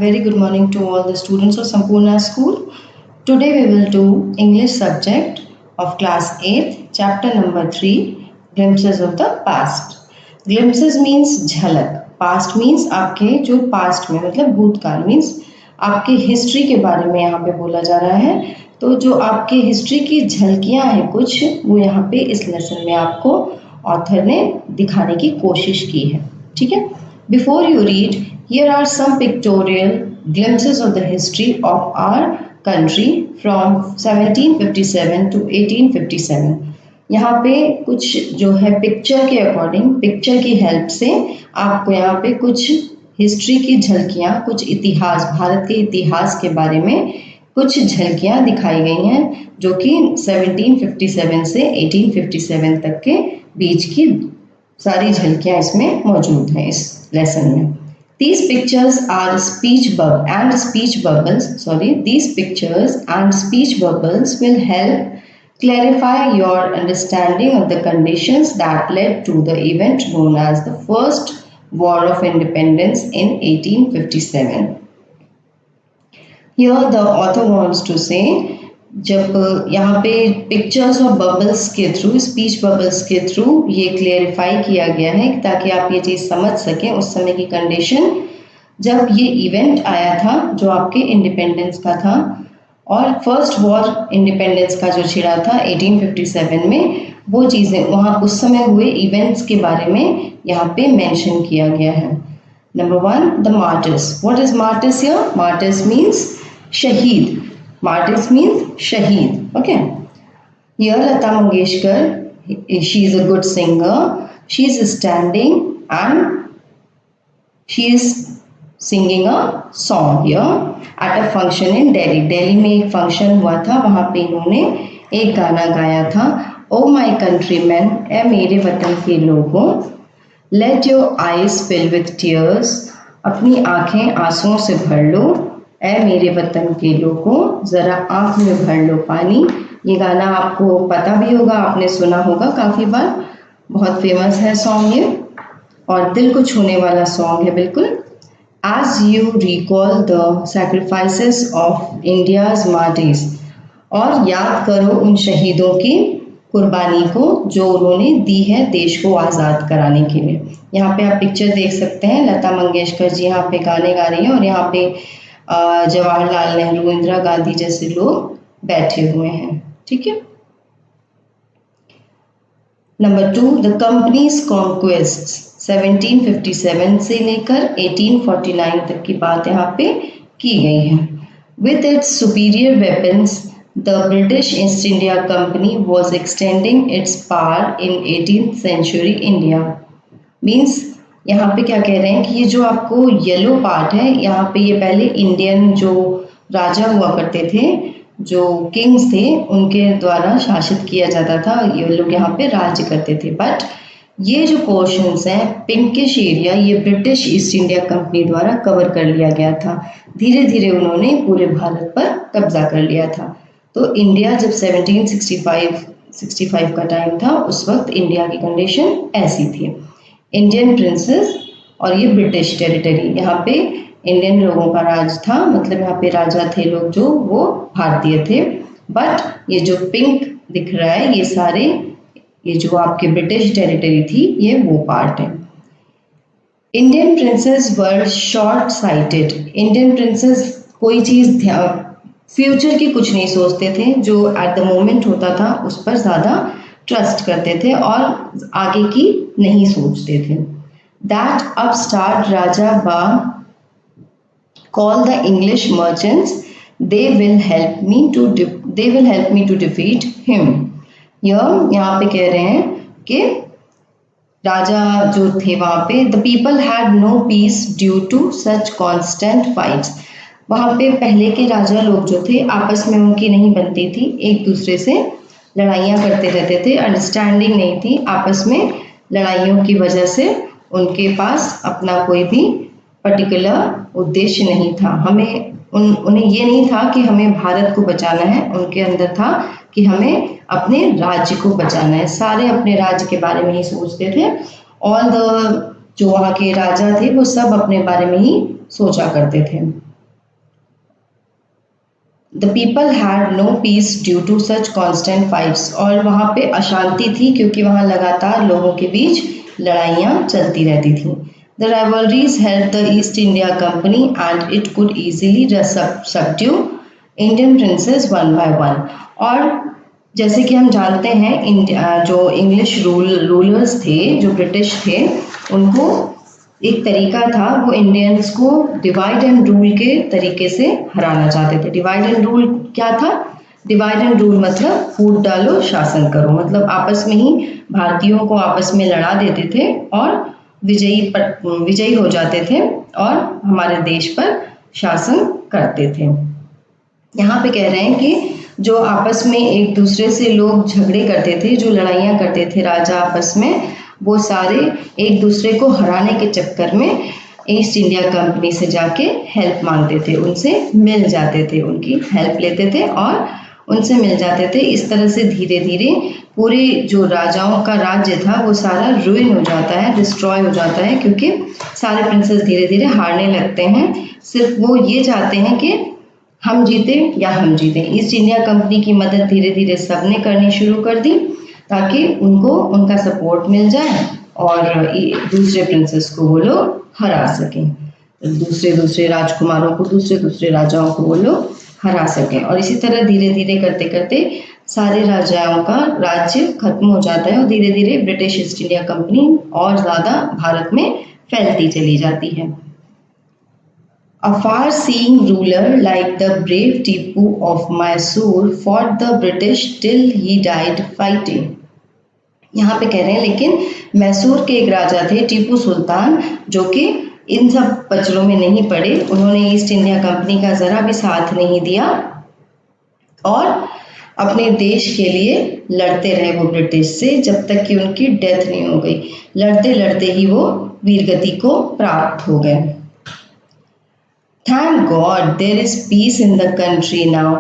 very good morning to all the students of Sampurna School. Today we will do English subject of class 8, chapter number 3, Glimpses of the Past. Glimpses means झलक, past means आपके जो past में मतलब भूतकाल means आपके history के बारे में यहाँ पे बोला जा रहा है। तो जो आपके हिस्ट्री की झलकियाँ हैं कुछ, वो यहाँ पे इस लेसन में आपको ऑथर ने दिखाने की कोशिश की है। ठीक है, before you read, here are some pictorial glimpses of the history of our country from 1757 to 1857। यहाँ पे कुछ जो है पिक्चर के अकॉर्डिंग, पिक्चर की हेल्प से आपको यहाँ पे कुछ हिस्ट्री की झलकियाँ, कुछ इतिहास, भारत के इतिहास के बारे में कुछ झलकियाँ दिखाई गई हैं जो कि 1757 से 1857 तक के बीच की सारी झलकियाँ इसमें मौजूद हैं इस लेसन में। These pictures and speech bubbles will help clarify your understanding of the conditions that led to the event known as the First War of Independence in 1857. Here the author wants to say, जब यहाँ पे pictures और bubbles के through, speech bubbles के through ये clarify किया गया है ताकि आप ये चीज़ समझ सकें उस समय की कंडीशन जब ये इवेंट आया था जो आपके इंडिपेंडेंस का था, और फर्स्ट वॉर इंडिपेंडेंस का जो छिड़ा था 1857 में, वो चीज़ें वहाँ उस समय हुए इवेंट्स के बारे में यहाँ पे मेंशन किया गया है। Number 1, the martyrs. What is martyrs here? Martyrs means शहीद। Martyrs means shaheed. Okay. Here Lata Mangeshkar, she is a good singer. She is standing and she is singing a song here at a function in Delhi. Delhi में एक function हुआ था, वहाँ पे इन्होंने एक गाना गाया था, Oh my countrymen, ऐ मेरे वतन के लोगों, Let your eyes fill with tears, अपनी आँखें आंसुओं से भर लो, ऐ मेरे वतन के लोगों, ज़रा आँख में भर लो पानी। ये गाना आपको पता भी होगा, आपने सुना होगा काफ़ी बार, बहुत फेमस है सॉन्ग ये और दिल को छूने वाला सॉन्ग है बिल्कुल। As you recall the sacrifices of India's martyrs, और याद करो उन शहीदों की कुर्बानी को जो उन्होंने दी है देश को आज़ाद कराने के लिए। यहाँ पे आप पिक्चर देख सकते हैं, लता मंगेशकर जी यहाँ पे गाने गा रही हैं और यहाँ पे जवाहरलाल नेहरू, इंदिरा गांधी जैसे लोग बैठे हुए हैं। ठीक है। Number 2, the companies conquest. 1757 से लेकर 1849 तक की बात यहाँ पे की गई है। With its superior weapons, the British East India company was extending its power in 18th century India. Means यहाँ पे क्या कह रहे हैं कि ये जो आपको येलो पार्ट है, यहाँ पे ये पहले इंडियन जो राजा हुआ करते थे, जो किंग्स थे, उनके द्वारा शासित किया जाता था, ये लोग यहाँ पे राज्य करते थे। बट ये जो पोर्शंस हैं, पिंकिश एरिया, ये ब्रिटिश ईस्ट इंडिया कंपनी द्वारा कवर कर लिया गया था। धीरे धीरे उन्होंने पूरे भारत पर कब्जा कर लिया था। तो इंडिया जब 1765 का टाइम था, उस वक्त इंडिया की कंडीशन ऐसी थी। इंडियन प्रिंसेस और ये ब्रिटिश टेरिटरी, यहाँ पे इंडियन लोगों का राज था, मतलब यहाँ पे राजा थे लोग जो वो भारतीय थे। बट ये जो पिंक दिख रहा है, ये सारे, ये जो आपके ब्रिटिश टेरिटरी थी, ये वो पार्ट है। इंडियन प्रिंसेस वर शॉर्ट साइटेड। इंडियन प्रिंसेस कोई चीज़ फ्यूचर की कुछ नहीं सोचते थे, जो एट द मोमेंट होता था उस पर ज़्यादा ट्रस्ट करते थे और आगे की नहीं सोचते थे। That upstart Raja Ba call the English merchants, they will help me to defeat him. यहाँ पे कह रहे हैं कि राजा जो थे वहाँ पे, the people had no peace due to such constant fights. वहाँ पे पहले के राजा लोग जो थे आपस में उनकी नहीं बनती थी, एक दूसरे से लड़ाइयाँ करते रहते थे, अंडरस्टैंडिंग नहीं थी आपस में। लड़ाइयों की वजह से उनके पास अपना कोई भी पर्टिकुलर उद्देश्य नहीं था। उन्हें ये नहीं था कि हमें भारत को बचाना है, उनके अंदर था कि हमें अपने राज्य को बचाना है। सारे अपने राज्य के बारे में ही सोचते थे। ऑल द जो वहाँ के राजा थे वो सब अपने बारे में ही सोचा करते थे। The people had no peace due to such constant fights, और वहाँ पे अशांति थी क्योंकि वहाँ लगातार लोगों के बीच लड़ाइयाँ चलती रहती थी। The rivalries help the East India company and it could easily subdue Indian princess one by one. और जैसे कि हम जानते हैं जो इंग्लिश रूलर्स थे, जो ब्रिटिश थे, उनको एक तरीका था, वो इंडियंस को डिवाइड एंड रूल के तरीके से हराना चाहते थे। डिवाइड एंड रूल क्या था? डिवाइड एंड रूल मतलब फूट डालो शासन करो, मतलब आपस में ही भारतीयों को आपस में लड़ा देते थे और विजयी हो जाते थे और हमारे देश पर शासन करते थे। यहाँ पे कह रहे हैं कि जो आपस में एक दूसरे से लोग झगड़े करते थे, जो लड़ाइयाँ करते थे राजा आपस में, वो सारे एक दूसरे को हराने के चक्कर में ईस्ट इंडिया कंपनी से जाके हेल्प मांगते थे, उनसे मिल जाते थे, उनकी हेल्प लेते थे और उनसे मिल जाते थे। इस तरह से धीरे धीरे पूरे जो राजाओं का राज्य था वो सारा रुइन हो जाता है, डिस्ट्रॉय हो जाता है, क्योंकि सारे प्रिंसेस धीरे धीरे हारने लगते हैं। सिर्फ वो ये चाहते हैं कि हम जीते या हम जीते। ईस्ट इंडिया कंपनी की मदद धीरे धीरे सबने करनी शुरू कर दी ताकि उनको उनका सपोर्ट मिल जाए और दूसरे प्रिंसेस को वो लोग हरा सकें, दूसरे दूसरे राजकुमारों को, दूसरे दूसरे राजाओं को वो लोग हरा सकें। और इसी तरह धीरे धीरे करते करते सारे राजाओं का राज्य खत्म हो जाता है और धीरे धीरे ब्रिटिश ईस्ट इंडिया कंपनी और ज़्यादा भारत में फैलती चली जाती है। A far-seeing ruler like the brave Tipu of Mysore fought the British till he died fighting. यहाँ पे कह रहे हैं लेकिन मैसूर के एक राजा थे टीपू सुल्तान, जो कि इन सब पचड़ों में नहीं पड़े, उन्होंने ईस्ट इंडिया कंपनी का जरा भी साथ नहीं दिया और अपने देश के लिए लड़ते रहे वो ब्रिटिश से जब तक कि उनकी डेथ नहीं हो गई। लड़ते लड़ते ही वो वीरगति को प्राप्त हो गए। Thank God there is peace in the country now.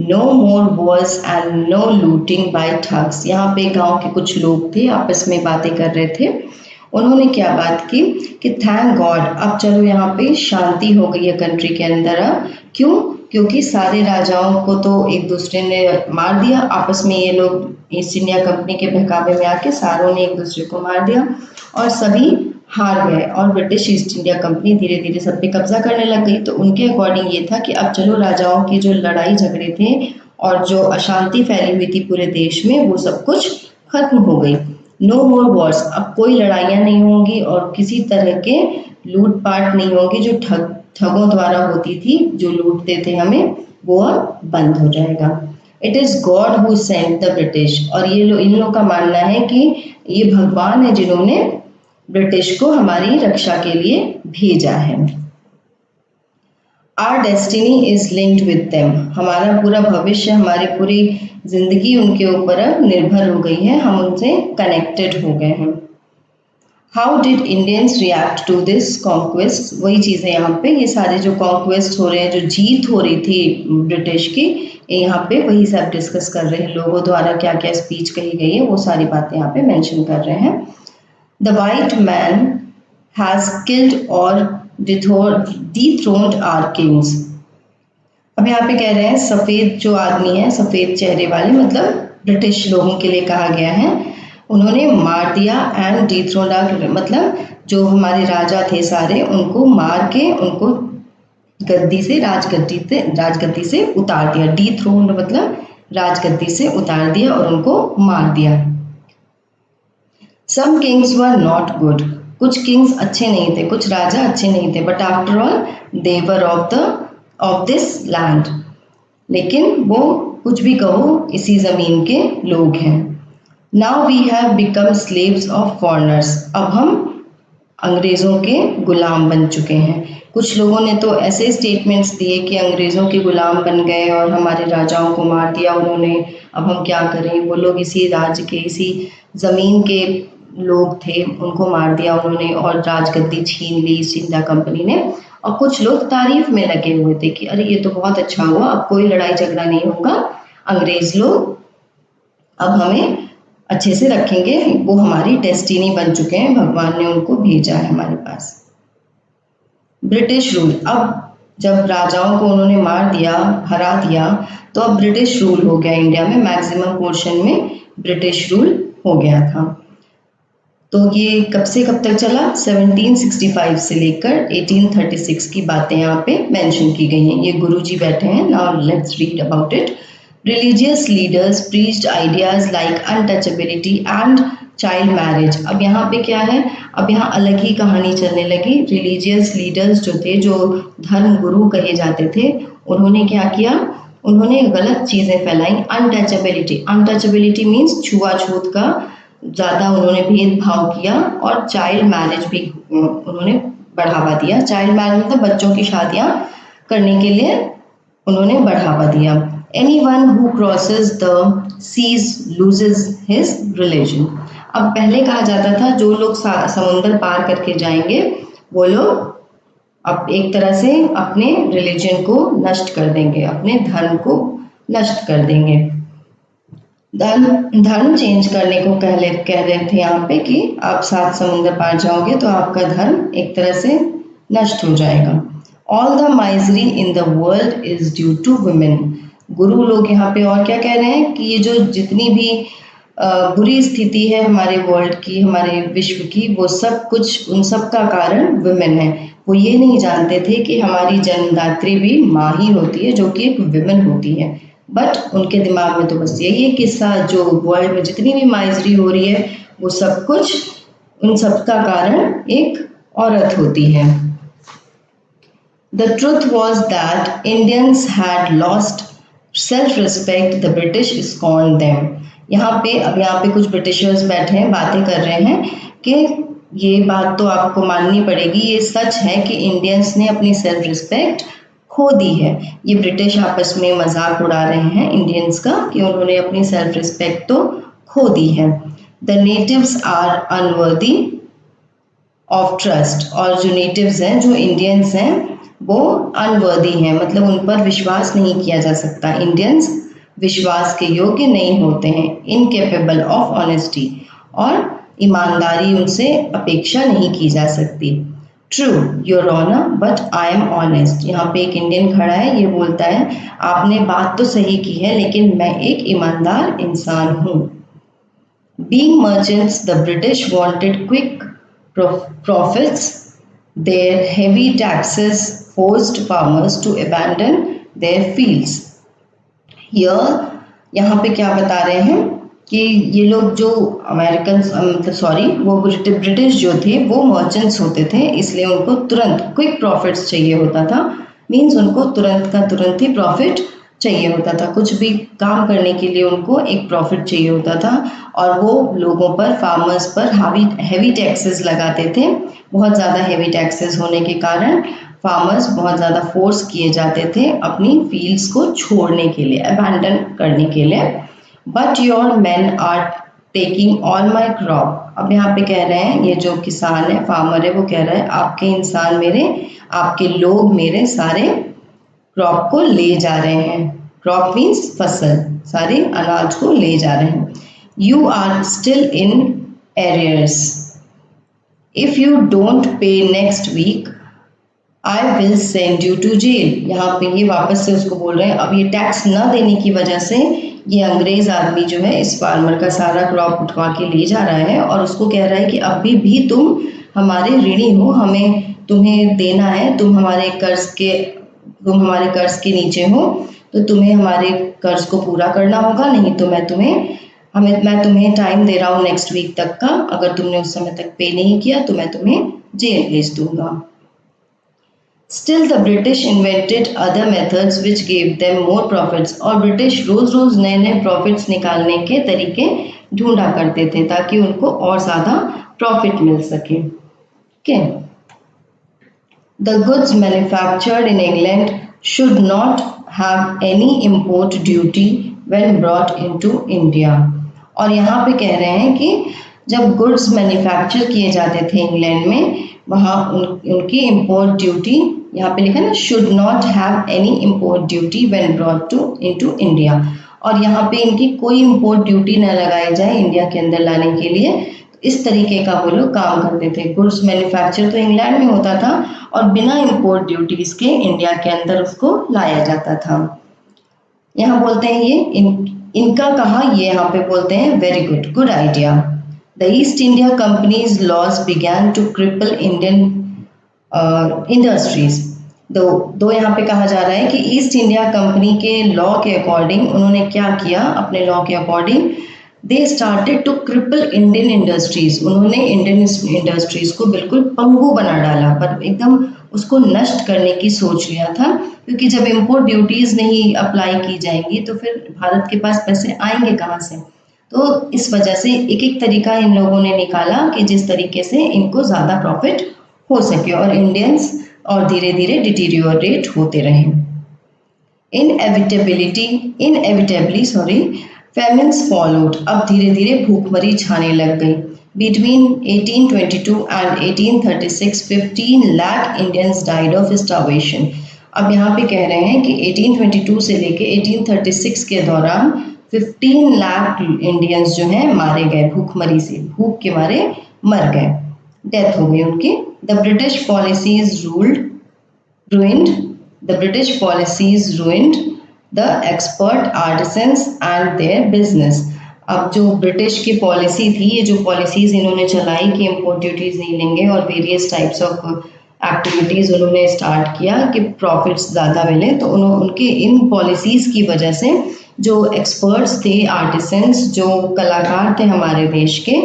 No more wars and no looting by thugs. यहाँ पे गांव के कुछ लोग थे, आपस में बातें कर रहे थे। उन्होंने क्या बात की कि थैंक गॉड, अब चलो यहाँ पे शांति हो गई है कंट्री के अंदर। अब क्यों? क्योंकि सारे राजाओं को तो एक दूसरे ने मार दिया, आपस में ये लोग ईस्ट इंडिया कंपनी के बहकावे में आके सारों ने एक दूसरे को मार दिया और सभी हार गए और ब्रिटिश ईस्ट इंडिया कंपनी धीरे धीरे सब पे कब्जा करने लग गई। तो उनके अकॉर्डिंग ये था कि अब चलो राजाओं की जो लड़ाई झगड़े थे और जो अशांति फैली हुई थी पूरे देश में, वो सब कुछ खत्म हो गई। नो मोर वॉर्स, अब कोई लड़ाइयाँ नहीं होंगी और किसी तरह के लूटपाट नहीं होंगी जो ठगों द्वारा होती थी, जो लूटते थे हमें, वो अब बंद हो जाएगा। It is God who sent the British, और ये इन लोगों का मानना है कि ये भगवान है जिन्होंने ब्रिटिश को हमारी रक्षा के लिए भेजा है। Our destiny is linked with them, हमारा पूरा भविष्य, हमारी पूरी जिंदगी उनके ऊपर अब निर्भर हो गई है, हम उनसे कनेक्टेड हो गए हैं। How did Indians react to this conquest? वही चीज़ है यहाँ पे, ये सारे जो कॉन्क्वेस्ट हो रहे हैं, जो जीत हो रही थी ब्रिटिश की, यहाँ पे वही सब डिस्कस कर रहे हैं, लोगों द्वारा क्या क्या स्पीच कही गई है वो सारी बातें यहाँ पे मेंशन कर रहे हैं। The white man has killed or dethroned our kings. अब यहाँ पे कह रहे हैं सफ़ेद जो आदमी है, सफ़ेद चेहरे वाले, मतलब ब्रिटिश लोगों के लिए कहा गया है, उन्होंने मार दिया एंड डिथ्रोन्ड, मतलब जो हमारे राजा थे सारे, उनको मार के उनको गद्दी से राजगद्दी से उतार दिया। डिथ्रोन्ड मतलब राजगद्दी से उतार दिया और उनको मार दिया। Some kings were not good. कुछ किंग्स अच्छे नहीं थे, कुछ राजा अच्छे नहीं थे, but after all they were of this land. लेकिन वो कुछ भी कहो इसी जमीन के लोग हैं। Now we have become slaves of foreigners. अब हम अंग्रेज़ों के गुलाम बन चुके हैं। कुछ लोगों ने तो ऐसे स्टेटमेंट्स दिए कि अंग्रेज़ों के गुलाम बन गए और हमारे राजाओं को मार दिया उन्होंने, अब हम क्या करें। वो लोग इसी राज्य के, इसी ज़मीन के लोग थे, उनको मार दिया उन्होंने और राजगद्दी छीन ली ईस्ट इंडिया कंपनी ने। और कुछ लोग तारीफ में लगे हुए थे कि अरे ये तो बहुत अच्छा हुआ, अब कोई लड़ाई झगड़ा नहीं होगा, अंग्रेज़ लोग अब हमें अच्छे से रखेंगे, वो हमारी डेस्टिनी बन चुके हैं, भगवान ने उनको भेजा है हमारे पास। ब्रिटिश रूल, अब जब राजाओं को उन्होंने मार दिया, हरा दिया, तो अब ब्रिटिश रूल हो गया इंडिया में, मैक्सिमम पोर्शन में ब्रिटिश रूल हो गया था। तो ये कब से कब तक चला? 1765 से लेकर 1836 की बातें यहाँ पे मेंशन की गई हैं। ये गुरुजी बैठे हैं। Now let's read about it. Religious leaders preached ideas like untouchability and child marriage. अब यहाँ पे क्या है? अब यहाँ अलग ही कहानी चलने लगी। रिलीजियस लीडर्स जो थे, जो धर्म गुरु कहे जाते थे, उन्होंने क्या किया? उन्होंने गलत चीज़ें फैलाई। अनटचेबिलिटी, अनटचेबिलिटी मीन्स छुआछूत का ज़्यादा उन्होंने भेदभाव किया, और चाइल्ड मैरिज भी उन्होंने बढ़ावा दिया। चाइल्ड मैरिज मतलब बच्चों की शादियाँ करने के लिए उन्होंने बढ़ावा दिया। Anyone who crosses the seas loses his religion। अब पहले कहा जाता था जो लोग समुंदर पार करके जाएंगे वो लोग अब एक तरह से अपने रिलीजन को नष्ट कर देंगे, अपने धर्म को नष्ट कर देंगे। धर्म चेंज करने को कह रहे थे यहाँ पे कि आप 7 समुंदर पार जाओगे तो आपका धर्म एक तरह से नष्ट हो जाएगा। All the misery in the world is due to women। गुरु लोग यहाँ पे और क्या कह रहे हैं कि ये जो जितनी भी बुरी स्थिति है हमारे वर्ल्ड की, हमारे विश्व की, वो सब कुछ, उन सब का कारण वुमेन है। वो ये नहीं जानते थे कि हमारी जन्मदात्री भी माँ ही होती है, जो कि एक विमेन होती है। बट उनके दिमाग में तो बस यही है किस्सा, जो वर्ल्ड में जितनी भी माइजरी हो रही है वो सब कुछ, उन सब का कारण एक औरत होती है। The truth was that Indians had lost self-respect, the British scorned them। यहाँ पे कुछ ब्रिटिशर्स बैठे हैं, बातें कर रहे हैं कि ये बात तो आपको माननी पड़ेगी, ये सच है कि इंडियंस ने अपनी सेल्फ रिस्पेक्ट खो दी है। ये ब्रिटिश आपस में मजाक उड़ा रहे हैं इंडियंस का कि उन्होंने अपनी सेल्फ रिस्पेक्ट तो खो दी है। The natives are unworthy of trust. और जो नेटिव्स हैं, जो इंडियंस हैं, वो अनवर्दी हैं, मतलब उन पर विश्वास नहीं किया जा सकता। इंडियंस विश्वास के योग्य नहीं होते हैं। इनकेपेबल ऑफ ऑनेस्टी, और ईमानदारी उनसे अपेक्षा नहीं की जा सकती। True your honour but I am honest. यहाँ पे एक इंडियन खड़ा है, ये बोलता है आपने बात तो सही की है लेकिन मैं एक ईमानदार इंसान हूँ। Being merchants, the British wanted quick profits. Their heavy taxes forced farmers to abandon their fields। यहाँ पे क्या बता रहे हैं कि ये लोग जो अमेरिकन, मतलब सॉरी, वो ब्रिटिश जो थे वो मर्चेंट्स होते थे, इसलिए उनको तुरंत क्विक प्रॉफिट्स चाहिए होता था। मीन्स उनको तुरंत का तुरंत ही प्रॉफिट चाहिए होता था। कुछ भी काम करने के लिए उनको एक प्रॉफिट चाहिए होता था, और वो लोगों पर, फार्मर्स पर हैवी टैक्सेस लगाते थे। बहुत ज़्यादा हैवी टैक्सेस होने के कारण फार्मर्स बहुत ज़्यादा फोर्स किए जाते थे अपनी फील्ड्स को छोड़ने के लिए, अबैंडन करने के लिए। But your man are taking all my crop. अब यहाँ पे कह रहे हैं, ये जो किसान है, फार्मर है, वो कह रहा है आपके इंसान मेरे, आपके लोग मेरे सारे क्रॉप को ले जा रहे हैं। क्रॉप मीन्स फसल, सारे अनाज को ले जा रहे हैं। You are still in arrears. If you don't pay next week I will send you to jail. यहाँ पे ये वापस से उसको बोल रहे हैं, अब ये टैक्स न देने की वजह से ये अंग्रेज आदमी जो है इस फार्मर का सारा क्रॉप उठवा के ले जा रहा है, और उसको कह रहा है कि अभी भी तुम हमारे ऋणी हो, हमें तुम्हें देना है, तुम हमारे कर्ज के नीचे हो, तो तुम्हें हमारे कर्ज को पूरा करना होगा, नहीं तो मैं तुम्हें टाइम दे रहा हूँ नेक्स्ट वीक तक का, अगर तुमने उस समय तक पे नहीं किया तो मैं तुम्हें जेल भेज दूंगा। Still the British invented other methods which gave them more profits। और ब्रिटिश रोज रोज नए नए प्रॉफिट्स निकालने के तरीके ढूंढा करते थे ताकि उनको और ज्यादा प्रॉफिट मिल सके। Okay. The goods manufactured in England should not have any import duty when brought into India। और यहाँ पे कह रहे हैं कि जब गुड्स मैन्युफैक्चर किए जाते थे इंग्लैंड में, वहाँ उनकी इम्पोर्ट ड्यूटी, यहाँ पे लिखा ना, should not have any import duty when brought into India. और यहाँ पे इनकी कोई इम्पोर्ट ड्यूटी न लगाई जाए इंडिया के अंदर लाने के लिए। इस तरीके का वो लोग काम करते थे। गुड्स मैन्युफैक्चर तो इंग्लैंड में होता था और बिना इंपोर्ट ड्यूटीज के इंडिया के अंदर उसको लाया जाता था। यहाँ बोलते हैं ये इनका कहा, ये यहाँ पे बोलते हैं very good, good idea. The East India company's laws began to cripple Indian industries. दो दो यहाँ पे कहा जा रहा है कि ईस्ट इंडिया कंपनी के लॉ के अकॉर्डिंग उन्होंने क्या किया, अपने लॉ के according they started to cripple Indian industries. उन्होंने इंडियन इंडस्ट्रीज को बिल्कुल पंगु बना डाला, पर एकदम उसको नष्ट करने की सोच लिया था, क्योंकि जब इम्पोर्ट ड्यूटीज नहीं अप्लाई की जाएंगी तो फिर भारत के पास पैसे आएंगे कहाँ से। तो इस वजह से एक एक तरीका इन लोगों ने निकाला कि जिस तरीके से इनको ज़्यादा प्रॉफिट हो सके और इंडियंस और धीरे धीरे डिटीरियोरेट होते रहे। Inevitably famines followed। अब धीरे धीरे भूखमरी छाने लग गई। Between 1822 and 1836 15 lakh Indians died of starvation। अब यहाँ पे कह रहे हैं कि 1822 से लेके 1836 के दौरान 15 लाख इंडियंस जो हैं मारे गए, भूखमरी से, भूख के मारे मर गए, डेथ हो गई उनकी। The British policies ruined the expert artisans and their business। अब जो ब्रिटिश की पॉलिसी थी, ये जो पॉलिसीज इन्होंने चलाई कि इम्पोर्ट ड्यूटीज नहीं लेंगे और वेरियस टाइप्स ऑफ एक्टिविटीज उन्होंने स्टार्ट किया कि प्रॉफिट्स ज़्यादा मिले, तो उनके इन पॉलिसीज की वजह से जो एक्सपर्ट्स थे, आर्टिसंस, जो कलाकार थे हमारे देश के,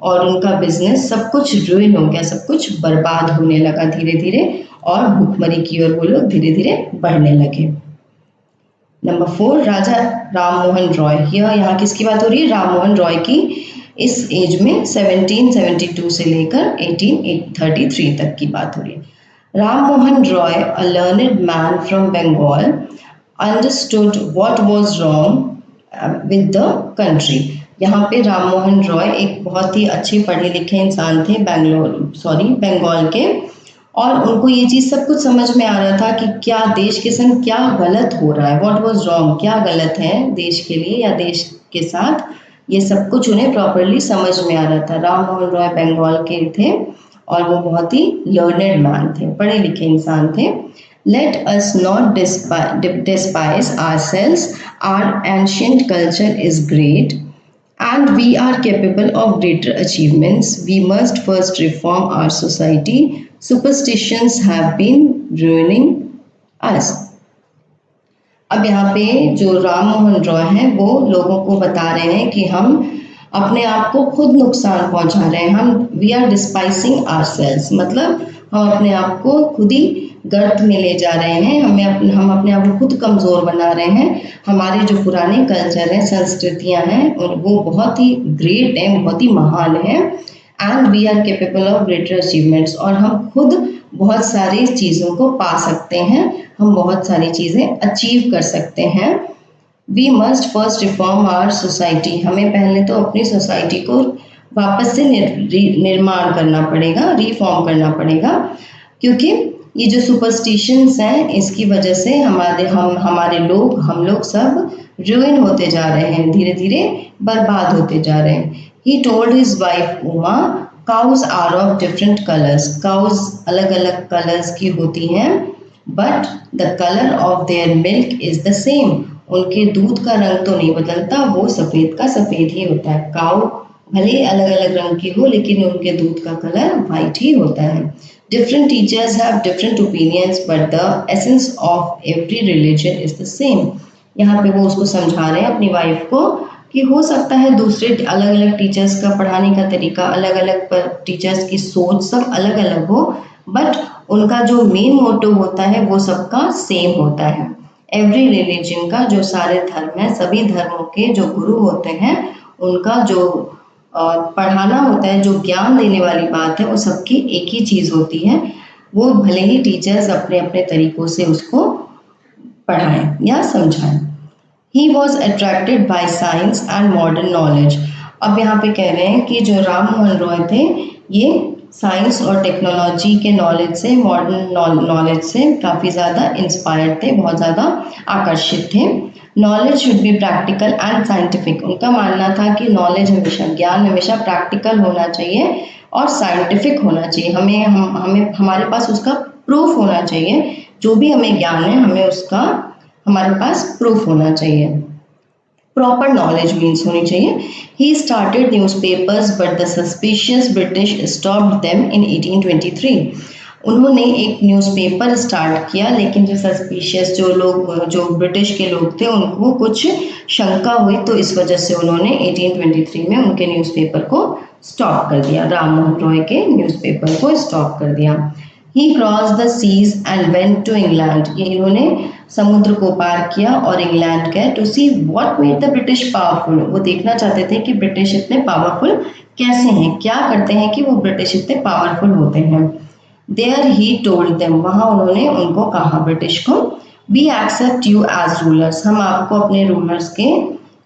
और उनका बिजनेस सब कुछ रुइन हो गया, सब कुछ बर्बाद होने लगा धीरे धीरे, और भूखमरी की ओर वो लोग धीरे धीरे बढ़ने लगे। नंबर 4, राजा राममोहन रॉय। यहाँ किसकी बात हो रही है? राममोहन रॉय की। इस एज में 1772 से लेकर 1833 तक की बात हो रही है। Rammohan Roy, a learned man from Bengal, understood what was wrong with the country. यहाँ पे राममोहन रॉय एक बहुत ही अच्छे पढ़े लिखे इंसान थे, बंगाल के, और उनको ये चीज़ सब कुछ समझ में आ रहा था कि क्या देश के संग क्या गलत हो रहा है, व्हाट वाज रॉन्ग, क्या गलत है देश के लिए या देश के साथ, ये सब कुछ उन्हें प्रॉपरली समझ में आ रहा था। राममोहन रॉय बंगाल के थे और वो बहुत ही लर्नेड मैन थे, पढ़े लिखे इंसान थे। Let us not despise ourselves, our ancient culture is great and we are capable of greater achievements. We must first reform our society. Superstitions have been ruining us। अब यहाँ पे जो राममोहन रॉय हैं वो लोगों को बता रहे हैं कि हम अपने आप को खुद नुकसान पहुंचा रहे हैं। हम वी आर डिस्पाइसिंग आवरसेल्व्स, मतलब हम अपने आप को खुद ही गर्त में ले जा रहे हैं, हम अपने आप को खुद कमज़ोर बना रहे हैं। हमारे जो पुराने कल्चर हैं, संस्कृतियाँ हैं, वो बहुत ही ग्रेट हैं, बहुत ही महान हैं। And we are capable of greater achievements, और हम खुद बहुत सारी चीज़ों को पा सकते हैं, हम बहुत सारी चीज़ें अचीव कर सकते हैं। We must first reform our society. हमें पहले तो अपनी सोसाइटी को वापस से निर्माण करना पड़ेगा, रिफॉर्म करना पड़ेगा, क्योंकि ये जो सुपरस्टिशंस हैं इसकी वजह से हम लोग सब रुइन होते जा रहे हैं, धीरे धीरे बर्बाद होते जा रहे हैं। He told his wife Uma, cows are of different colors। cows अलग अलग कलर्स की होती हैं, but the color of their milk is the same। उनके दूध का रंग तो नहीं बदलता, वो सफ़ेद का सफ़ेद ही होता है। काऊ भले अलग अलग रंग की हो, लेकिन उनके दूध का कलर वाइट ही होता है। Different teachers have different opinions, but the essence of every religion is the same। यहाँ पे वो उसको समझा रहे हैं अपनी वाइफ को कि हो सकता है दूसरे अलग अलग टीचर्स का पढ़ाने का तरीका अलग अलग, पर टीचर्स की सोच सब अलग अलग हो, बट उनका जो मेन मोटो होता है वो सबका सेम होता है। एवरी रिलीजन का, जो सारे धर्म हैं, सभी धर्मों के जो गुरु होते हैं, उनका जो पढ़ाना होता है, जो ज्ञान देने वाली बात है, वो सबकी एक ही चीज़ होती है। वो भले ही टीचर्स अपने अपने तरीकों से उसको पढ़ाएं या समझाएं। He was attracted by science and modern knowledge। अब यहाँ पे कह रहे हैं कि जो राममोहन रॉय थे, ये साइंस और टेक्नोलॉजी के नॉलेज से, मॉडर्न नॉलेज से काफ़ी ज़्यादा इंस्पायर्ड थे, बहुत ज़्यादा आकर्षित थे। Knowledge should be practical and scientific. उनका मानना था कि नॉलेज हमेशा, ज्ञान हमेशा प्रैक्टिकल होना चाहिए और साइंटिफिक होना चाहिए। हमें हमारे पास उसका प्रूफ होना चाहिए। जो भी हमें ज्ञान है हमें उसका हमारे पास प्रूफ होना चाहिए। प्रॉपर नॉलेज मीन्स होनी चाहिए। He started newspapers but the suspicious British stopped them in 1823। उन्होंने एक न्यूज़पेपर स्टार्ट किया, लेकिन जो सस्पिशियस जो ब्रिटिश के लोग थे उनको कुछ शंका हुई, तो इस वजह से उन्होंने 1823 में उनके न्यूज़पेपर को स्टॉप कर दिया। राम मोहन रॉय के न्यूज़पेपर को स्टॉप कर दिया। He cross the seas and went to England. ये इन्होंने समुद्र को पार किया और इंग्लैंड गए to see what made the British powerful. वो देखना चाहते थे कि ब्रिटिश इतने पावरफुल कैसे हैं, क्या करते हैं कि वो ब्रिटिश इतने पावरफुल होते हैं। देयर ही टोल्ड देम, वहां उन्होंने उनको कहा ब्रिटिश को, we accept you as rulers, हम आपको अपने रूलर्स के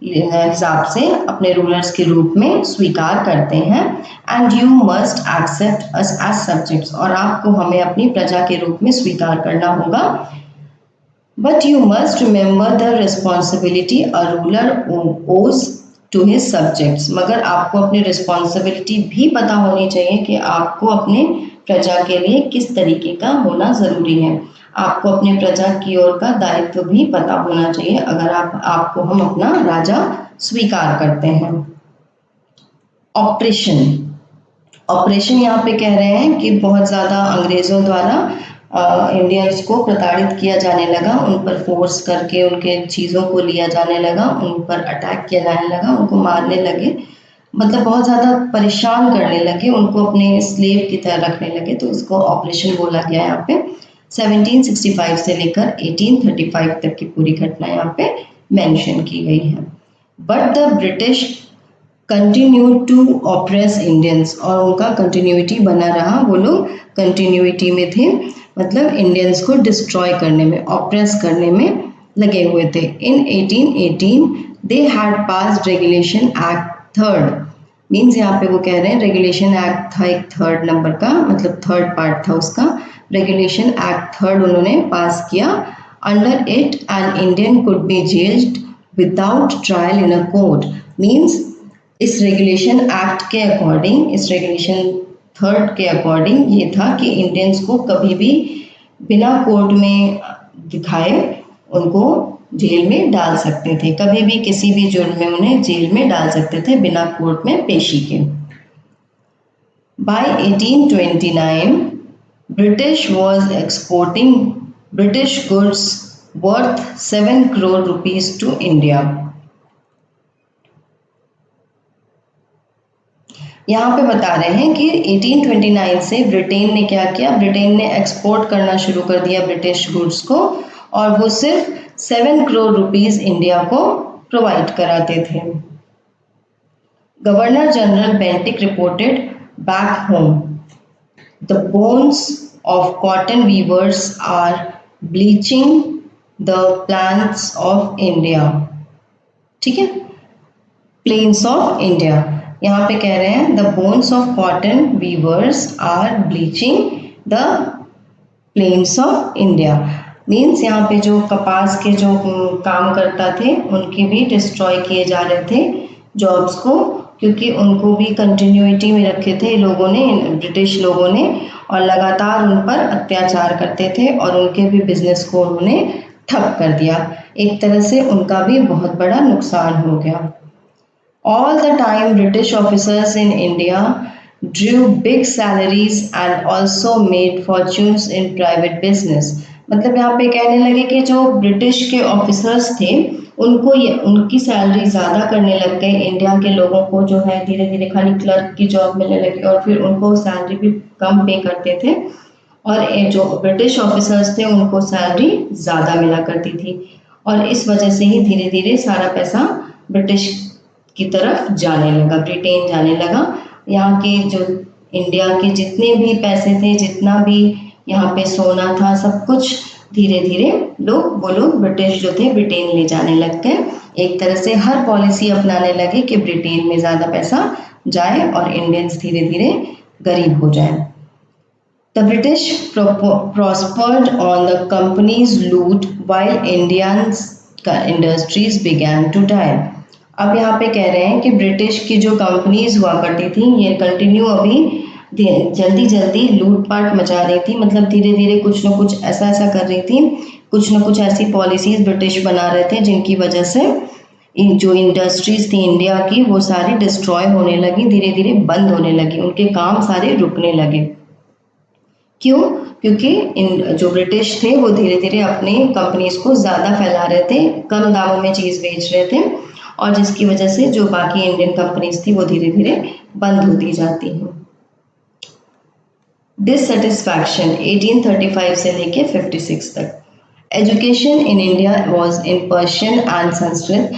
हिसाब से, अपने रूलर्स के रूप में स्वीकार करते हैं। And you must accept us as subjects, और आपको हमें अपनी प्रजा के रूप में स्वीकार करना होगा। But you must remember the responsibility a ruler ओज टू हिज सब्जेक्ट्स, मगर आपको अपनी रिस्पॉन्सिबिलिटी भी पता होनी चाहिए कि आपको अपने प्रजा के लिए किस तरीके का होना ज़रूरी है। आपको अपने प्रजा की ओर का दायित्व भी पता होना चाहिए अगर आपको हम अपना राजा स्वीकार करते हैं। ऑपरेशन, ऑपरेशन यहाँ पे कह रहे हैं कि बहुत ज़्यादा अंग्रेज़ों द्वारा इंडियंस को प्रताड़ित किया जाने लगा, उन पर फोर्स करके उनके चीज़ों को लिया जाने लगा, उन पर अटैक किया जाने लगा, उनको मारने लगे, मतलब बहुत ज़्यादा परेशान करने लगे, उनको अपने स्लेव की तरह रखने लगे, तो इसको ऑपरेशन बोला गया यहाँ पे। 1765 से लेकर 1835 तक की पूरी घटना यहाँ पे मेंशन की गई है। But the British continue to oppress Indians, और उनका कंटिन्यूटी बना रहा, वो लोग कंटिन्यूटी में थे, मतलब इंडियंस को डिस्ट्रॉय करने में, ऑप्रेस करने में लगे हुए थे। इन 1818 they had passed regulation act 3rd, means यहाँ पे वो कह रहे हैं रेगुलेशन एक्ट था एक 3rd नंबर का, मतलब 3rd पार्ट था उसका। रेगुलेशन एक्ट 3rd उन्होंने पास किया। Under it an Indian could be gelled without trial in a court, means इस रेगुलेशन एक्ट के अकॉर्डिंग, इस रेगुलेशन 3rd के अकॉर्डिंग ये था कि इंडियंस को कभी भी बिना कोर्ट में दिखाए उनको जेल में डाल सकते थे, कभी भी किसी भी जुर्म में उन्हें जेल में डाल सकते थे बिना कोर्ट में पेशी के। By 1829 British was exporting British goods worth 7 crore rupees to India. यहाँ पे बता रहे हैं कि 1829 से ब्रिटेन ने क्या किया, ब्रिटेन ने एक्सपोर्ट करना शुरू कर दिया ब्रिटिश गुड्स को, और वो सिर्फ 7 करोड़ रुपीस इंडिया को प्रोवाइड कराते थे। Governor general Bentinck reported back home, the bones of cotton weavers are bleaching the plants of India. ठीक है, प्लेन्स ऑफ इंडिया, यहाँ पे कह रहे हैं the bones of cotton weavers are bleaching the plains of India, means यहाँ पे जो कपास के जो काम करता थे उनके भी डिस्ट्रॉय किए जा रहे थे जॉब्स को, क्योंकि उनको भी कंटिन्यूटी में रखे थे लोगों ने, ब्रिटिश लोगों ने, और लगातार उन पर अत्याचार करते थे और उनके भी बिजनेस को उन्होंने ठप कर दिया। एक तरह से उनका भी बहुत बड़ा नुकसान हो गया। All the time British officers in India drew big salaries and also made fortunes in private business। मतलब यहाँ पे कहने लगे कि जो ब्रिटिश के ऑफिसर्स थे उनको उनकी सैलरी ज़्यादा करने लग गए, इंडिया के लोगों को जो है धीरे धीरे खाली क्लर्क की जॉब मिलने लगी और फिर उनको सैलरी भी कम पे करते थे, और जो ब्रिटिश ऑफिसर्स थे उनको सैलरी ज़्यादा मिला करती थी, और इस वजह से ही धीरे धीरे सारा पैसा ब्रिटिश की तरफ जाने लगा, ब्रिटेन जाने लगा। यहाँ के जो इंडिया के जितने भी पैसे थे, जितना भी यहाँ पे सोना था, सब कुछ धीरे धीरे वो लोग ब्रिटिश जो थे ब्रिटेन ले जाने लग गए। एक तरह से हर पॉलिसी अपनाने लगे कि ब्रिटेन में ज़्यादा पैसा जाए और इंडियंस धीरे धीरे गरीब हो जाए। The British prospered on the company's loot while Indians industries began to die. अब यहाँ पे कह रहे हैं कि ब्रिटिश की जो कंपनीज हुआ करती थी ये कंटिन्यू अभी जल्दी जल्दी लूटपाट मचा रही थी, मतलब धीरे धीरे कुछ न कुछ ऐसा ऐसा कर रही थी, कुछ न कुछ ऐसी पॉलिसीज ब्रिटिश बना रहे थे जिनकी वजह से जो इंडस्ट्रीज थी इंडिया की वो सारी डिस्ट्रॉय होने लगी, धीरे धीरे बंद होने लगी, उनके काम सारे रुकने लगे। क्यों? क्योंकि इन जो ब्रिटिश थे वो धीरे धीरे अपनी कंपनीज को ज़्यादा फैला रहे थे, कम दामों में चीज़ बेच रहे थे, और जिसकी वजह से जो बाकी इंडियन कंपनीज थी वो धीरे धीरे बंद होती जाती हैं। डिससेटिस्फैक्शन 1835 से लेके 56 तक। Education in India was in Persian and Sanskrit.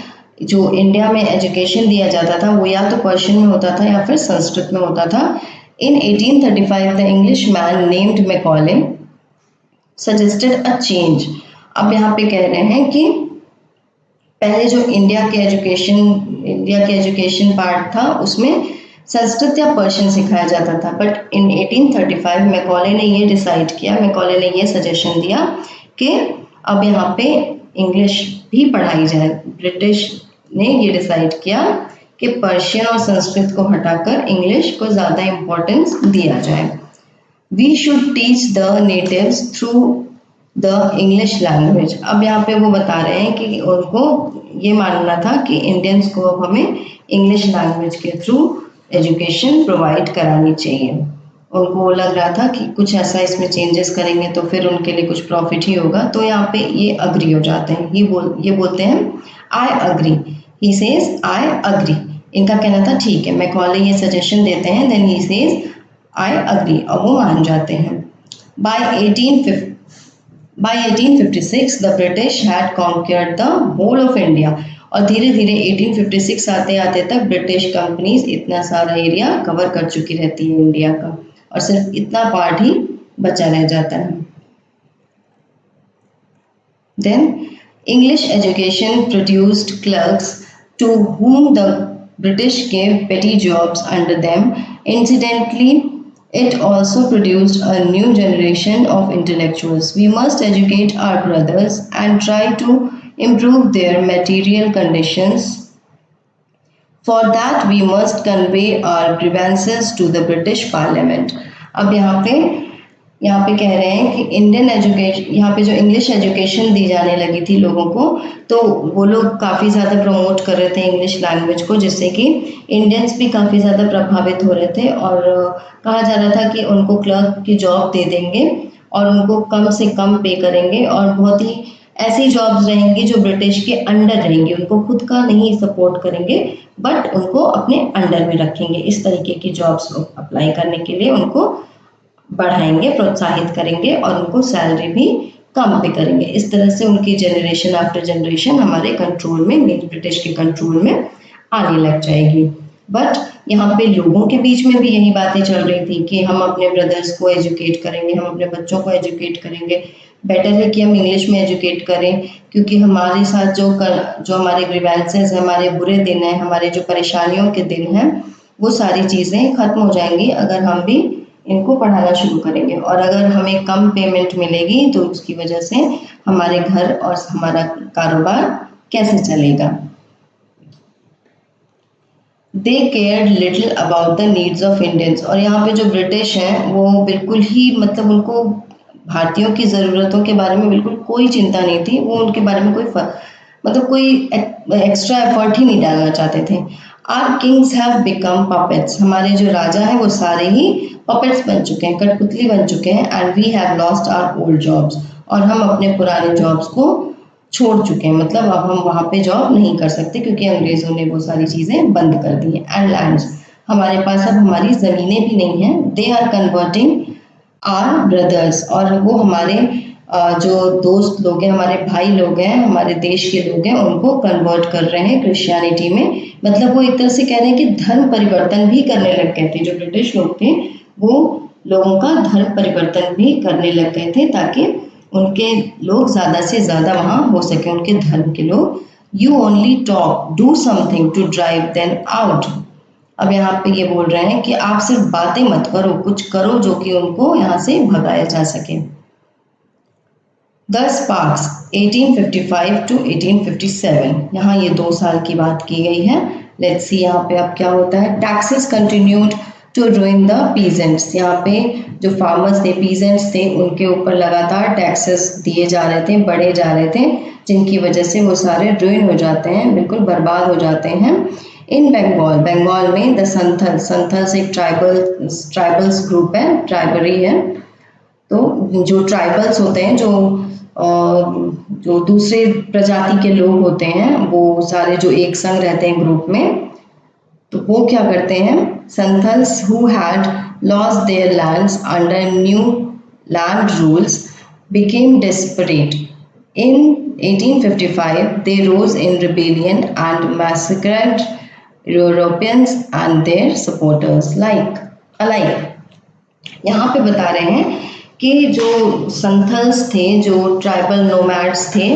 जो इंडिया में एजुकेशन दिया जाता था वो या तो पर्शियन में होता था या फिर संस्कृत में होता था। In 1835, the Englishman named Macaulay suggested a change. अब यहाँ पे कह रहे हैं कि पहले जो इंडिया के एजुकेशन पार्ट था उसमें संस्कृत या पर्शियन सिखाया जाता था, बट इन 1835 मैकॉले ने ये डिसाइड किया, मैकॉले ने ये सजेशन दिया कि अब यहाँ पे इंग्लिश भी पढ़ाई जाए। ब्रिटिश ने ये डिसाइड किया कि पर्शियन और संस्कृत को हटाकर इंग्लिश को ज़्यादा इम्पोर्टेंस दिया जाए। We should teach the natives through the English language. अब यहाँ पे वो बता रहे हैं कि उनको ये मानना था कि इंडियंस को अब हमें इंग्लिश लैंग्वेज के थ्रू एजुकेशन प्रोवाइड करानी चाहिए। उनको लग रहा था कि कुछ ऐसा इसमें चेंजेस करेंगे तो फिर उनके लिए कुछ प्रॉफिट ही होगा, तो यहाँ पे ये अग्री हो जाते हैं, ये बोलते हैं I agree. He says I agree. इनका कहना था ठीक है, मैकॉले ये सजेशन देते हैं, then he says I agree, और वो मान जाते हैं। By 1856 the British had conquered the whole of India. और धीरे धीरे 1856 आते आते तक ब्रिटिश कंपनीज इतना सारा एरिया कवर कर चुकी रहती है इंडिया का, और सिर्फ इतना पार्ट ही बचा रह जाता है। Then English education produced clerks to whom the British gave petty jobs under them. Incidentally, it also produced a new generation of intellectuals. We must educate our brothers and try to improve their material conditions. For that, we must convey our grievances to the British Parliament. अब यहाँ पे कह रहे हैं कि Indian education, यहाँ पे जो इंग्लिश एजुकेशन दी जाने लगी थी लोगों को, तो वो लोग काफ़ी ज़्यादा प्रमोट कर रहे थे इंग्लिश लैंग्वेज को, जिससे कि इंडियंस भी काफ़ी ज़्यादा प्रभावित हो रहे थे, और कहा जा रहा था कि उनको क्लर्क की जॉब दे देंगे और उनको कम से कम पे करेंगे, और बहुत ही ऐसी जॉब्स रहेंगी जो ब्रिटिश के अंडर रहेंगी, उनको खुद का नहीं सपोर्ट करेंगे बट उनको अपने अंडर में रखेंगे। इस तरीके की जॉब्स अप्लाई करने के लिए उनको बढ़ाएंगे, प्रोत्साहित करेंगे, और उनको सैलरी भी कम पे करेंगे। इस तरह से उनकी जनरेशन आफ्टर जनरेशन हमारे कंट्रोल में, ब्रिटिश के कंट्रोल में आने लग जाएगी। बट यहाँ पे लोगों के बीच में भी यही बातें चल रही थी कि हम अपने ब्रदर्स को एजुकेट करेंगे, हम अपने बच्चों को एजुकेट करेंगे, बेटर है कि हम इंग्लिश में एजुकेट करें, क्योंकि हमारे साथ जो हमारे ग्रीवेंसेस, हमारे बुरे दिन हैं, हमारे जो परेशानियों के दिन हैं, वो सारी चीज़ें खत्म हो जाएंगी अगर हम भी इनको पढ़ाना शुरू करेंगे। और अगर हमें कम पेमेंट मिलेगी तो उसकी वजह से हमारे घर और हमारा कारोबार कैसे चलेगा। They cared little about the needs of Indians. और यहाँ पे जो ब्रिटिश हैं वो बिल्कुल ही, मतलब उनको भारतीयों की ज़रूरतों के बारे में बिल्कुल कोई चिंता नहीं थी, वो उनके बारे में कोई एक्स्ट्रा एफर्ट ही नहीं डालना चाहते थे। Our kings have become puppets. हमारे जो राजा हैं वो सारे ही पपेट्स बन चुके हैं, कठपुतली बन चुके हैं। And we have lost our old jobs. और हम अपने पुराने जॉब्स को छोड़ चुके हैं, मतलब अब हम वहाँ पे जॉब नहीं कर सकते क्योंकि अंग्रेज़ों ने वो सारी चीज़ें बंद कर दी हैं। एंड लैंड्स, हमारे पास अब हमारी ज़मीनें भी नहीं हैं। They are converting our brothers. और वो हमारे जो दोस्त लोग हैं, हमारे भाई लोग हैं, हमारे देश के लोग हैं, उनको कन्वर्ट कर रहे हैं क्रिश्चियनिटी में। मतलब वो एक तरह से कह रहे हैं कि धर्म परिवर्तन भी करने लग गए थे। जो ब्रिटिश लोग थे वो लोगों का धर्म परिवर्तन भी करने लग गए थे ताकि उनके लोग ज़्यादा से ज़्यादा वहाँ हो सके, उनके धर्म के लोग। You only talk, do something to drive them out. अब यहाँ पे ये बोल रहे हैं कि आप सिर्फ बातें मत करो, कुछ करो जो कि उनको यहाँ से भगाया जा सके। द स्पार्क्स 1855 टू 1857, यहाँ ये 2 साल की बात की गई है। लेट्स सी यहाँ पे अब क्या होता है। Taxes continued to ruin the peasants, यहाँ पे जो फार्मर्स थे, पीजेंट्स थे, उनके ऊपर लगातार टैक्सेस दिए जा रहे थे, बढ़े जा रहे थे, जिनकी वजह से वो सारे रूइन हो जाते हैं, बिल्कुल बर्बाद हो जाते हैं। इन बंगाल, बंगाल में द संथल्स एक ट्राइबल्स ग्रुप है, ट्राइबरी है। तो जो ट्राइबल्स होते हैं, जो दूसरे प्रजाति के लोग होते हैं, वो सारे जो एक संग रहते हैं ग्रुप में, तो वो क्या करते हैं, Santhals who had lost their lands under new land rules became desperate. In 1855, they rose in rebellion and massacred Europeans and their supporters alike. यहाँ पे बता रहे हैं कि जो संथल्स थे, जो ट्राइबल नोमैड्स थे,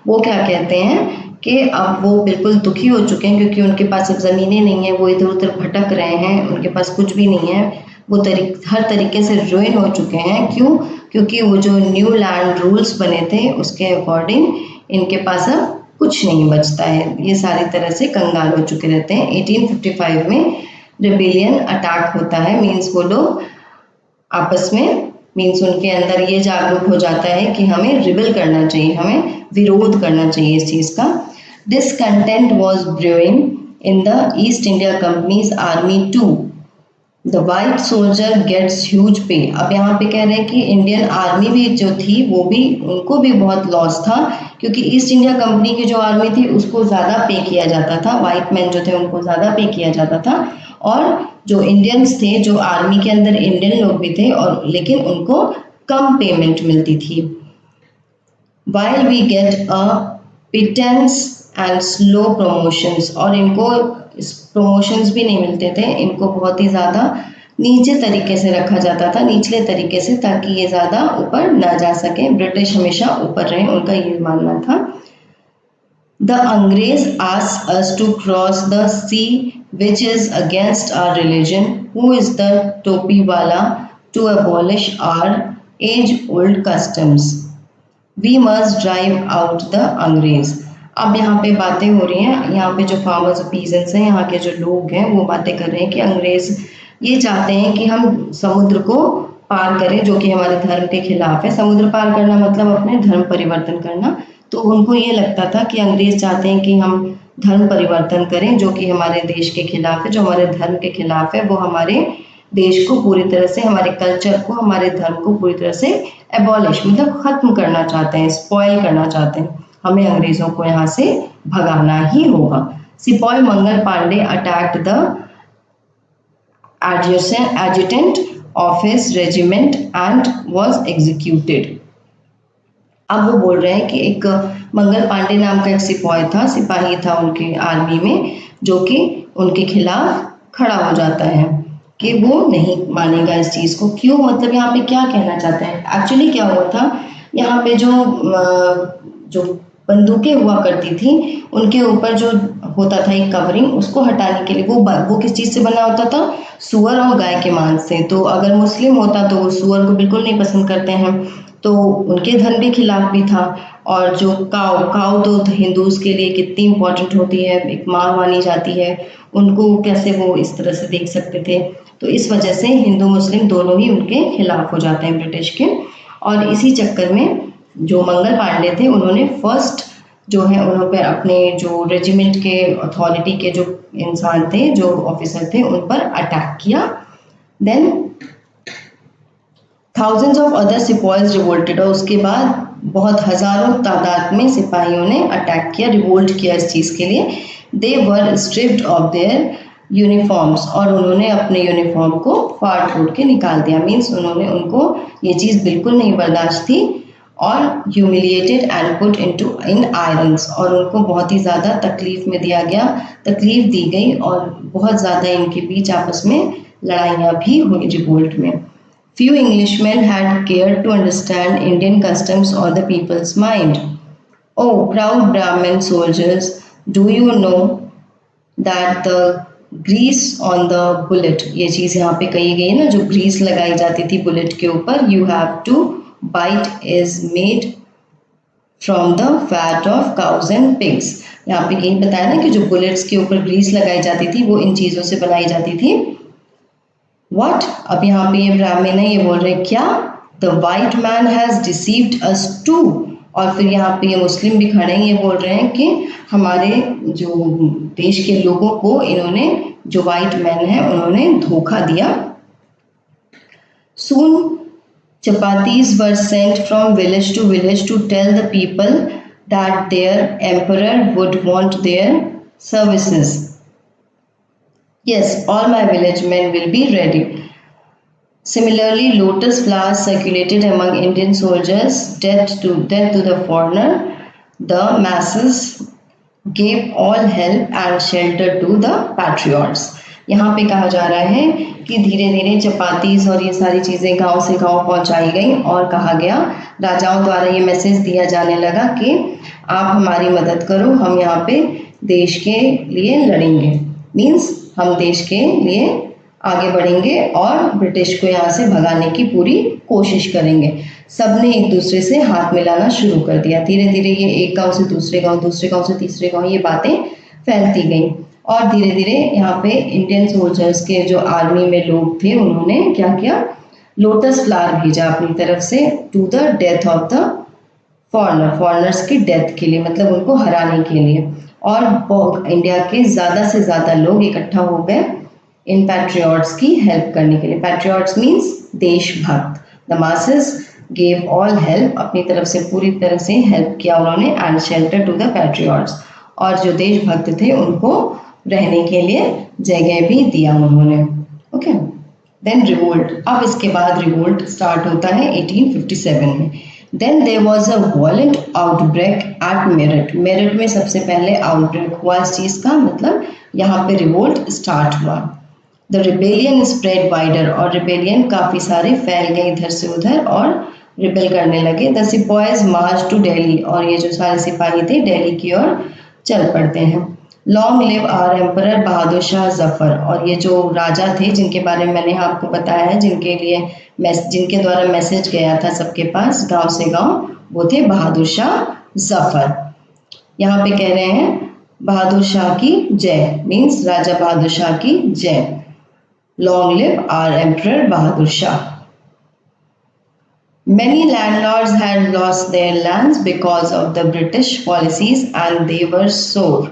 वो क्या कहते हैं कि अब वो बिल्कुल दुखी हो चुके हैं, क्योंकि उनके पास अब ज़मीनें नहीं है, वो इधर उधर भटक रहे हैं, उनके पास कुछ भी नहीं है, वो हर तरीके से रुइन हो चुके हैं। क्यों? क्योंकि वो जो न्यू लैंड रूल्स बने थे उसके अकॉर्डिंग इनके पास अब कुछ नहीं बचता है, ये सारी तरह से कंगाल हो चुके रहते हैं। 1855 में रिबेलियन अटैक होता है, मीन्स वो लोग आपस में, मीन्स उनके अंदर ये जागरूक हो जाता है कि हमें रिबेल करना चाहिए, हमें विरोध करना चाहिए इस चीज़ का। Discontent was brewing in the East India Company's army too, the white soldier gets huge pay. अब यहाँ पे कह रहे हैं कि इंडियन आर्मी भी जो थी, वो भी, उनको भी बहुत लॉस था, क्योंकि ईस्ट इंडिया कंपनी की जो आर्मी थी उसको ज़्यादा पे किया जाता था, वाइट मैन जो थे उनको ज़्यादा पे किया जाता था, और जो इंडियंस थे, जो आर्मी के अंदर इंडियन लोग भी थे, और लेकिन उनको कम पेमेंट मिलती थी। While we get a pittance and slow promotions, और इनको प्रमोशंस भी नहीं मिलते थे, इनको बहुत ही ज़्यादा नीचे तरीके से रखा जाता था, निचले तरीके से, ताकि ये ज़्यादा ऊपर ना जा सके, ब्रिटिश हमेशा ऊपर रहे, उनका ये मानना था। The अंग्रेज asked us to cross the sea which is against our religion. Who is the टोपी वाला to abolish our age-old customs? We must drive out the अंग्रेज। अब यहाँ पे बातें हो रही हैं, यहाँ पे जो फार्मर्स पीजेंट्स हैं, यहाँ के जो लोग हैं, वो बातें कर रहे हैं कि अंग्रेज ये चाहते हैं कि हम समुद्र को पार करें, जो कि हमारे धर्म के खिलाफ है। समुद्र पार करना मतलब अपने धर्म परिवर्तन करना। तो उनको ये लगता था कि अंग्रेज चाहते हैं कि हम धर्म परिवर्तन करें, जो कि हमारे देश के खिलाफ है, जो हमारे धर्म के खिलाफ है, वो हमारे देश को पूरी तरह से, हमारे कल्चर को, हमारे धर्म को पूरी तरह से एबॉलिश मतलब खत्म करना चाहते हैं, स्पॉइल करना चाहते हैं। हमें अंग्रेजों को यहाँ से भगाना ही होगा। Sipahi Mangal Pandey attacked the adjutant of his regiment and was executed। अब वो बोल रहे हैं कि एक मंगल पांडे नाम का एक सिपाही था उनके आर्मी में, जो कि उनके खिलाफ खड़ा हो जाता है कि वो नहीं मानेगा इस चीज़ को। क्यों? मतलब यहाँ पे क्या कहना चाहते हैं, एक्चुअली क्या हुआ था, यहाँ पे जो बंदूकें हुआ करती थी, उनके ऊपर जो होता था एक कवरिंग, उसको हटाने के लिए वो किस चीज़ से बना होता था? सुअर और गाय के मांस से। तो अगर मुस्लिम होता तो वो सुअर को बिल्कुल नहीं पसंद करते हैं, तो उनके धर्म के खिलाफ भी था। और जो काऊ तो हिंदूज के लिए कितनी इम्पोर्टेंट होती है, एक माँ मानी जाती है, उनको कैसे वो इस तरह से देख सकते थे? तो इस वजह से हिंदू मुस्लिम दोनों ही उनके खिलाफ हो जाते हैं ब्रिटिश के। और इसी चक्कर में जो मंगल पांडे थे, उन्होंने फर्स्ट जो है उन्हों पर अपने जो रेजिमेंट के अथॉरिटी के जो इंसान थे, जो ऑफिसर थे, उन पर अटैक किया। Then thousands of other sipahis revolted, और उसके बाद बहुत हजारों तादाद में सिपाहियों ने अटैक किया, रिवोल्ट किया इस चीज़ के लिए। दे वर स्ट्रिप्ड ऑफ देयर यूनिफॉर्म्स, और उन्होंने अपने यूनिफॉर्म को फाड़ फूड़ के निकाल दिया। मीन्स उन्होंने, उनको ये चीज़ बिल्कुल नहीं बर्दाश्त थी। और humiliated and put in irons, और उनको बहुत ही ज़्यादा तकलीफ में दिया गया, तकलीफ दी गई, और बहुत ज़्यादा इनके बीच आपस में लड़ाइयाँ भी हुई रिवोल्ट में। Few Englishmen had cared to understand Indian customs or the people's mind. Oh, proud Brahmin soldiers, do you know that the grease on the bullet, ये चीज़ यहाँ पे कही गई है ना, जो ग्रीस लगाई जाती थी बुलेट के ऊपर, you have to bite is made from the fat of cows and pigs. यहाँ पे यही बताया ना कि जो बुलेट्स के ऊपर ग्रीस लगाई जाती थी वो इन चीज़ों से बनाई जाती थी। व्हाट, अब यहाँ पे ये ब्राह्मण है, ये बोल रहे हैं क्या, the white man has deceived us too. और फिर यहाँ पे ये मुस्लिम भी खड़े हैं, ये बोल रहे हैं कि हमारे जो देश के लोगों को इन्होंने, जो वाइट मैन है उन्होंने धोखा दिया। Soon chapatis were sent from village to village to tell the people that their emperor would want their services. Yes, all my village men will be ready. Similarly, lotus flowers circulated among Indian soldiers, death to the foreigner. The masses gave all help and shelter to the patriots. यहाँ पे कहा जा रहा है कि धीरे धीरे चपातीस और ये सारी चीज़ें गांव से गांव पहुंचाई गई और कहा गया, राजाओं द्वारा ये मैसेज दिया जाने लगा कि आप हमारी मदद करो, हम यहाँ पे देश के लिए लड़ेंगे। मीन्स हम देश के लिए आगे बढ़ेंगे और ब्रिटिश को यहाँ से भगाने की पूरी कोशिश करेंगे। सबने एक दूसरे से हाथ मिलाना शुरू कर दिया। धीरे धीरे ये एक गांव से दूसरे गांव, दूसरे गांव से तीसरे गांव, ये बातें फैलती गई और धीरे धीरे यहाँ पे इंडियन सोल्जर्स के जो आर्मी में लोग थे उन्होंने क्या किया, लोटस फ्लावर भेजा अपनी तरफ से to the death of the foreigners की डेथ के लिए, मतलब उनको हराने के लिए। और इंडिया के ज़्यादा से ज़्यादा लोग इकट्ठा हो गए इन पैट्रियट्स की हेल्प करने के लिए। पैट्रियट्स मीन्स देशभक्त। The masses gave all help, अपनी तरफ से पूरी तरह से हेल्प किया उन्होंने, and shelter to the patriots, और जो देशभक्त थे उनको रहने के लिए जगह भी दिया उन्होंने। Okay, then revolt. अब इसके बाद रिवोल्ट स्टार्ट होता है 1857 में। Then there was a violent outbreak at Meerut. Meerut में सबसे पहले आउटब्रेक हुआ इस चीज़ का, मतलब यहाँ पे रिवोल्ट स्टार्ट हुआ। द रिबेलियन स्प्रेड वाइडर, और रिबेलियन काफ़ी सारे फैल गए इधर से उधर और रिबेल करने लगे। द सिपाहीज मार्च टू दिल्ली, और ये जो सारे सिपाही थे दिल्ली की ओर चल पड़ते हैं। Long live our emperor Bahadur Shah Zafar, और ये जो राजा थे जिनके बारे में मैंने आपको बताया है, जिनके द्वारा मैसेज गया था सबके पास गांव से गांव, वो थे बहादुर शाह जफर। यहाँ पे कह रहे हैं बहादुर शाह की जय, मीन्स राजा बहादुर शाह की जय। Long live our emperor Bahadur Shah. Many landlords had lost their lands because of the British policies and they were sore.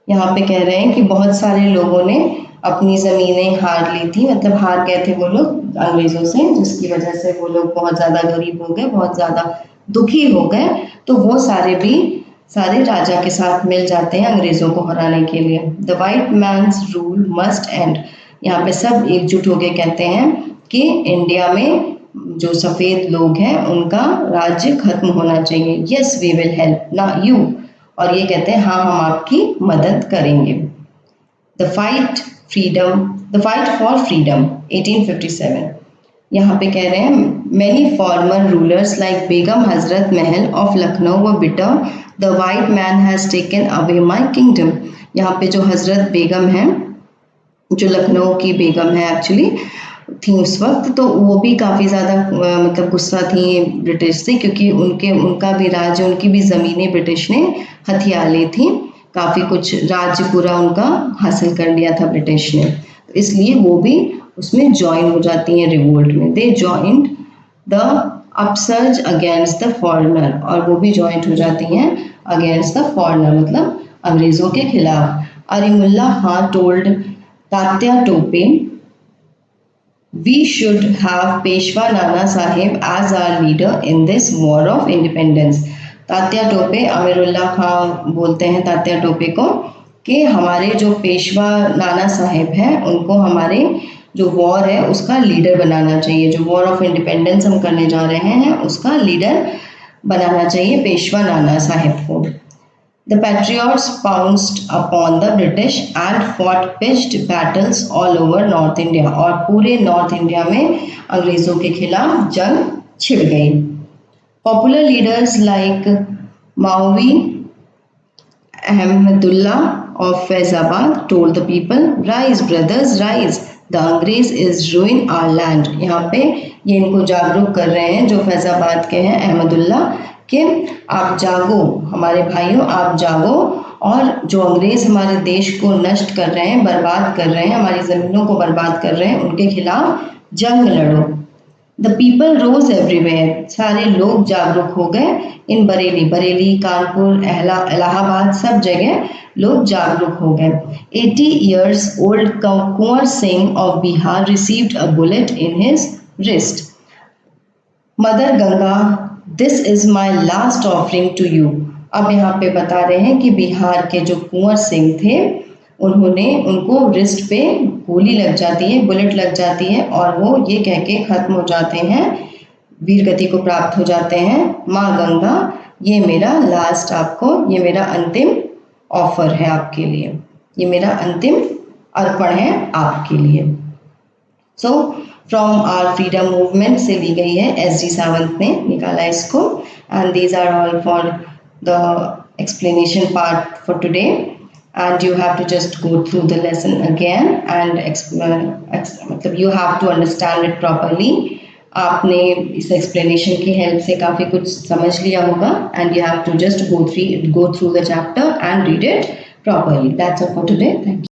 यहाँ पे कह रहे हैं कि बहुत सारे लोगों ने अपनी ज़मीनें हार ली थी, मतलब हार गए थे वो लोग अंग्रेज़ों से, जिसकी वजह से वो लोग बहुत ज़्यादा गरीब हो गए, बहुत ज़्यादा दुखी हो गए। तो वो सारे राजा के साथ मिल जाते हैं अंग्रेज़ों को हराने के लिए। The white man's rule must end. यहाँ पे सब एकजुट होकर कहते हैं कि इंडिया में जो सफ़ेद लोग हैं उनका राज्य खत्म होना चाहिए। यस वी विल हेल्प ना यू, और ये कहते हैं हाँ हम आपकी मदद करेंगे। The fight for freedom 1857। यहाँ पे कह रहे हैं many farmer rulers like Begum Hazrat Mahal of Lucknow व bitter, the white man has taken away my kingdom. यहाँ पे जो हजरत बेगम है, जो लखनऊ की बेगम है एक्चुअली थी उस वक्त, तो वो भी काफ़ी ज़्यादा मतलब गुस्सा थी ब्रिटिश से, क्योंकि उनका भी राज्य, उनकी भी ज़मीनें ब्रिटिश ने हथिया ली थी। काफ़ी कुछ राज्य पूरा उनका हासिल कर लिया था ब्रिटिश ने, इसलिए वो भी उसमें ज्वाइन हो जाती हैं रिवोल्ट में। They joined the upsurge against the foreigner, और वो भी ज्वाइंट हो जाती हैं अगेंस्ट द फॉरेनर, मतलब अंग्रेज़ों के खिलाफ। Arimulla Khan told Tatya Tope, We should have Peshwa Nana Sahib as our leader in this war of independence. Tatya Tope, Amirullah Khan बोलते हैं तात्या टोपे को कि हमारे जो पेशवा नाना साहिब हैं उनको हमारे जो वॉर है उसका लीडर बनाना चाहिए। जो वॉर ऑफ इंडिपेंडेंस हम करने जा रहे हैं उसका लीडर बनाना चाहिए पेशवा नाना साहिब को। The patriots pounced upon the British and fought pitched battles all over North India, और पूरे नॉर्थ इंडिया में अंग्रेज़ों के खिलाफ जंग छिड़ गई। Popular leaders like Maulvi Ahmadullah of Faizabad told the people, "Rise, brothers, rise! The Angrez is ruin our land." यहाँ पे ये इनको जागरूक कर रहे हैं जो फैज़ाबाद के हैं अहमदुल्ला कि आप जागो हमारे भाइयों, आप जागो और जो अंग्रेज़ हमारे देश को नष्ट कर रहे हैं, बर्बाद कर रहे हैं, हमारी ज़मीनों को बर्बाद कर रहे हैं, उनके खिलाफ जंग लड़ो। द पीपल रोज एवरीवेयर, सारे लोग जागरूक हो गए। इन बरेली, कानपुर, इलाहाबाद, सब जगह लोग जागरूक हो गए। 80 years old Kunwar Singh of Bihar received a bullet in his wrist. Mother Ganga, this is my last offering to you. अब यहाँ पे बता रहे हैं कि बिहार के जो कुंवर सिंह थे उनको रिस्ट पे गोली लग जाती है, बुलेट लग जाती है और वो ये कह के खत्म हो जाते हैं, वीर गति को प्राप्त हो जाते हैं, माँ गंगा ये मेरा लास्ट ये मेरा अंतिम ऑफर है आपके लिए, ये मेरा अंतिम अर्पण है आपके लिए। So from our freedom movement से ली गई है, एस डी सावंत ने निकाला इसको। And these are all for the explanation part for today, and you have to just go through the lesson again and मतलब you have to understand it properly. आपने इस explanation की help से काफ़ी कुछ समझ लिया होगा, and you have to just go through the chapter and read it properly. That's all for today. Thank you.